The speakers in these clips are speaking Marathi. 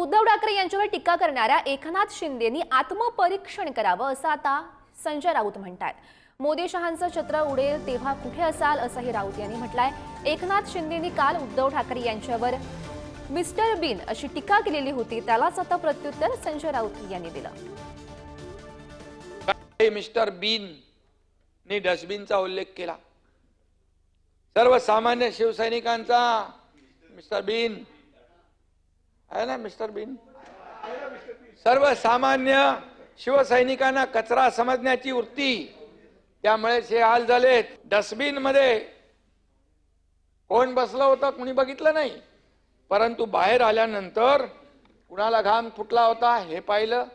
उद्धव ठाकरे यांच्यावर टीका करणाऱ्या एकनाथ शिंदेंनी आत्मपरीक्षण करावं असं आता संजय राऊत म्हणतात। मोदी शहांचं छत्र उडेल तेव्हा कुठे असाल असंही राऊत यांनी म्हटलंय। एकनाथ शिंदेंनी काल उद्धव ठाकरे यांच्यावर मिस्टर बीन अशी टीका केलेली होती, त्यालाच आता प्रत्युत्तर संजय राऊत यांनी दिलं। मिस्टर बीन ने डस्टबिनचा उल्लेख केला। सर्वसामान्य शिवसैनिकांचा मिस्टर बीन आहे ना, मिस्टर बीन सर्वसामान्य शिवसैनिकांना कचरा समजण्याची वृत्ती, त्यामुळे हे हाल झालेत। डस्टबिन मध्ये कोण बसलं होतं कुणी बघितलं नाही, परंतु बाहेर आल्यानंतर कुणाला घाम फुटला होता हे पाहिलं,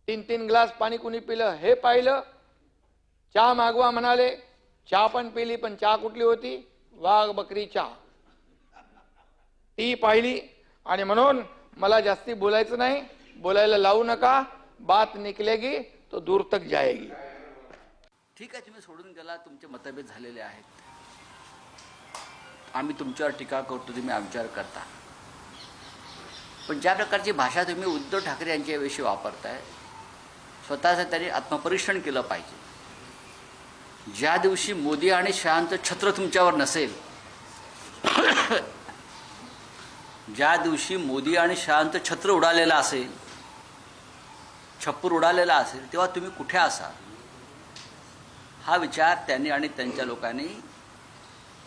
3-3 ग्लास पाणी कुणी पिलं हे पाहिलं, चहा मागवा म्हणाले, चहा पण पिली, पण चहा कुठली होती? वाघ बकरी चहा, ती पाहिली। आणि म्हणून मला जास्ती बोलायचं नाही, बोलायला लावू नका, बात निकलेगी तो दूर तक जाएगी। ठीक आहे, तुम्ही सोडून गेला, तुमचे मतभेद झालेले आहेत, आम्ही तुमच्यावर टीका करतो, तुम्ही आमच्यावर करता, पण ज्या प्रकारची भाषा तुम्ही उद्धव ठाकरे यांच्याविषयी वापरताय, स्वतःचं त्यांनी आत्मपरीक्षण केलं पाहिजे। ज्या दिवशी मोदी आणि शहांचं छत्र तुमच्यावर नसेल, ज्या दिवशी मोदी आणि शहांचं छत्र उडालेलं असेल, छप्पर उडालेला असेल, तेव्हा तुम्ही कुठे असाल? हा विचार त्यांनी आणि त्यांच्या लोकांनी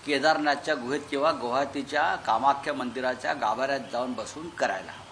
केदारनाथच्या गुहेत किंवा गुवाहाटीच्या कामाख्या मंदिराच्या गाभाऱ्यात जाऊन बसून करायला हवा।